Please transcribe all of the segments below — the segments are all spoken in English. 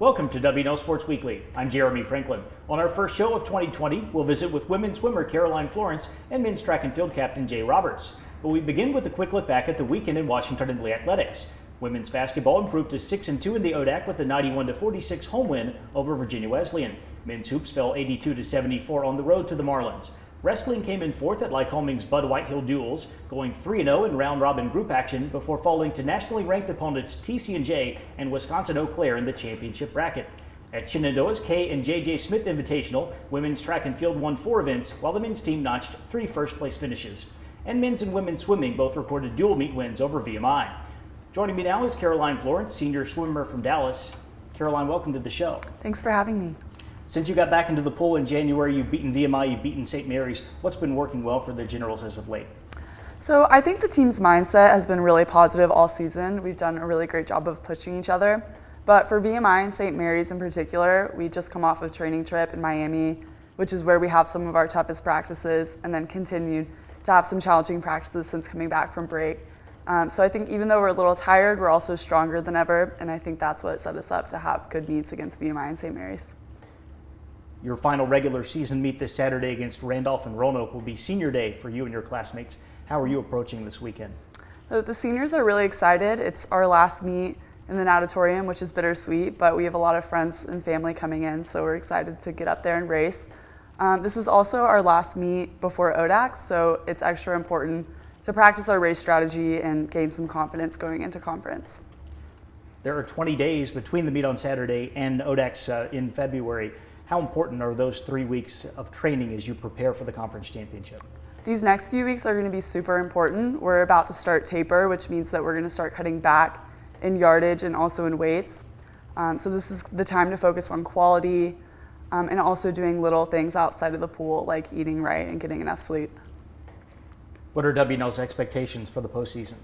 Welcome to W&L Sports Weekly. I'm Jeremy Franklin. On our first show of 2020, we'll visit with women's swimmer Caroline Florence and men's track and field captain Jay Roberts. But we begin with a quick look back at the weekend in Washington in the athletics. Women's basketball improved to 6-2 in the ODAC with a 91-46 home win over Virginia Wesleyan. Men's hoops fell 82-74 on the road to the Marlins. Wrestling came in fourth at Lycoming's Bud Whitehill Duels, going 3-0 in round-robin group action before falling to nationally ranked opponents TC&J and Wisconsin Eau Claire in the championship bracket. At Shenandoah's K and J.J. Smith Invitational, women's track and field won 4 events, while the men's team notched 3 first-place finishes. And men's and women's swimming both recorded dual meet wins over VMI. Joining me now is Caroline Florence, senior swimmer from Dallas. Caroline, welcome to the show. Thanks for having me. Since you got back into the pool in January, you've beaten VMI, you've beaten St. Mary's. What's been working well for the Generals as of late? So I think the team's mindset has been really positive all season. We've done a really great job of pushing each other. But for VMI and St. Mary's in particular, we just come off a training trip in Miami, which is where we have some of our toughest practices, and then continued to have some challenging practices since coming back from break. So I think even though we're a little tired, we're also stronger than ever, and I think that's what set us up to have good meets against VMI and St. Mary's. Your final regular season meet this Saturday against Randolph and Roanoke will be senior day for you and your classmates. How are you approaching this weekend? So the seniors are really excited. It's our last meet in the natatorium, which is bittersweet, but we have a lot of friends and family coming in, so we're excited to get up there and race. This is also our last meet before ODAC, so it's extra important to practice our race strategy and gain some confidence going into conference. There are 20 days between the meet on Saturday and ODAC's in February. How important are those 3 weeks of training as you prepare for the conference championship? These next few weeks are going to be super important. We're about to start taper, which means that we're going to start cutting back in yardage and also in weights. So this is the time to focus on quality and also doing little things outside of the pool, like eating right and getting enough sleep. What are W&L's expectations for the postseason?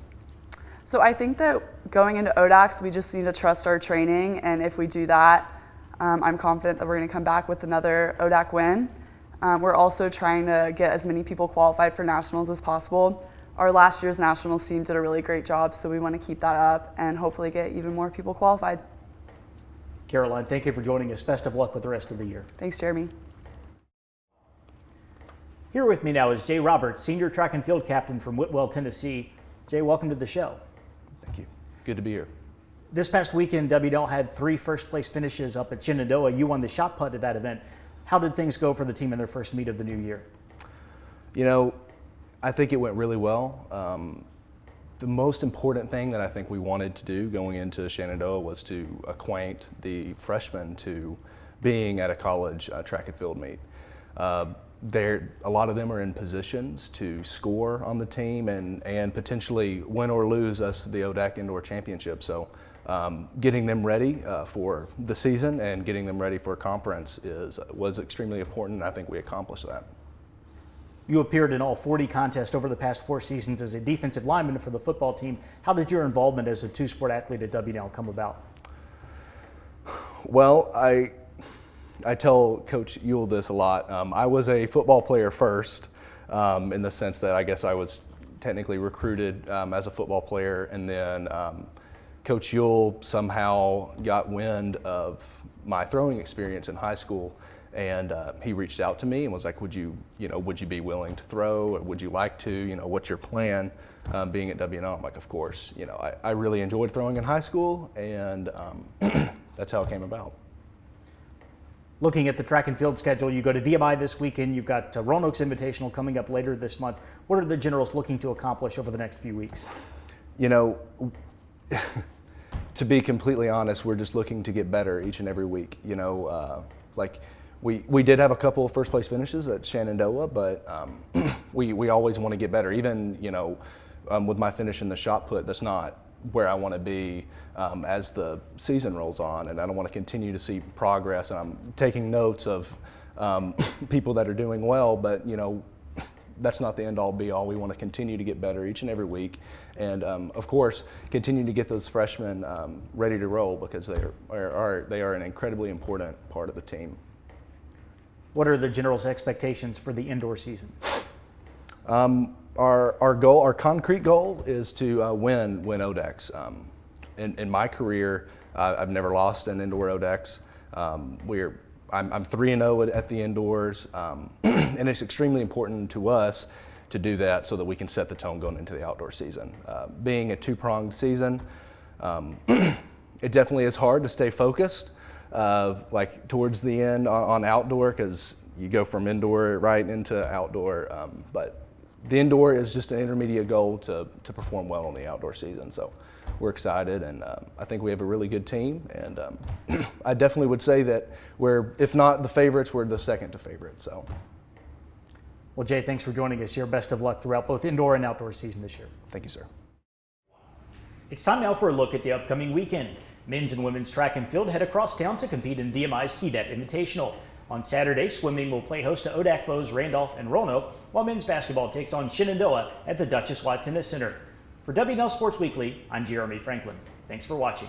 So I think that going into ODACs, we just need to trust our training, and if we do that, I'm confident that we're going to come back with another ODAC win. We're also trying to get as many people qualified for nationals as possible. Our last year's nationals team did a really great job, so we want to keep that up and hopefully get even more people qualified. Caroline, thank you for joining us. Best of luck with the rest of the year. Thanks, Jeremy. Here with me now is Jay Roberts, senior track and field captain from Whitwell, Tennessee. Jay, welcome to the show. Thank you. Good to be here. This past weekend, W&L had 3 first-place finishes up at Shenandoah. You won the shot put at that event. How did things go for the team in their first meet of the new year? You know, I think it went really well. The most important thing that I think we wanted to do going into Shenandoah was to acquaint the freshmen to being at a college track and field meet. A lot of them are in positions to score on the team and potentially win or lose us the ODAC Indoor Championship. So getting them ready for the season and getting them ready for a conference was extremely important, and I think we accomplished that. You appeared in all 40 contests over the past 4 seasons as a defensive lineman for the football team. How did your involvement as a 2-sport athlete at W&L come about? Well, I tell Coach Ewell this a lot. I was a football player first, in the sense that I guess I was technically recruited as a football player, and then Coach Ewell somehow got wind of my throwing experience in high school, and he reached out to me and was like, would you be willing to throw, or would you like to, what's your plan being at W&L? I'm like, of course. I really enjoyed throwing in high school, and that's how it came about. Looking at the track and field schedule, you go to VMI this weekend. You've got Roanoke's Invitational coming up later this month. What are the Generals looking to accomplish over the next few weeks? To be completely honest, we're just looking to get better each and every week. Like we did have a couple of first place finishes at Shenandoah, but we always want to get better. Even with my finish in the shot put, that's not where I want to be as the season rolls on, and I don't want to continue to see progress. And I'm taking notes of people that are doing well, but that's not the end all be all. We want to continue to get better each and every week, and of course continue to get those freshmen ready to roll, because they are an incredibly important part of the team. What are the Generals' expectations for the indoor season? Our concrete goal is to win ODACs. In my career, I've never lost an indoor ODEX. I'm 3-0 at the indoors, and it's extremely important to us to do that so that we can set the tone going into the outdoor season. Being a two-pronged season, it definitely is hard to stay focused like towards the end on outdoor, because you go from indoor right into outdoor, but the indoor is just an intermediate goal to perform well in the outdoor season. So we're excited, and I think we have a really good team, and I definitely would say that we're, if not the favorites, we're the second to favorite. So. Well, Jay, thanks for joining us here. Best of luck throughout both indoor and outdoor season this year. Thank you, sir. It's time now for a look at the upcoming weekend. Men's and women's track and field head across town to compete in VMI's Kedet Invitational. On Saturday, swimming will play host to ODAC foes Randolph and Roanoke, while men's basketball takes on Shenandoah at the Duchess Watt Tennis Center. For W&L Sports Weekly, I'm Jeremy Franklin. Thanks for watching.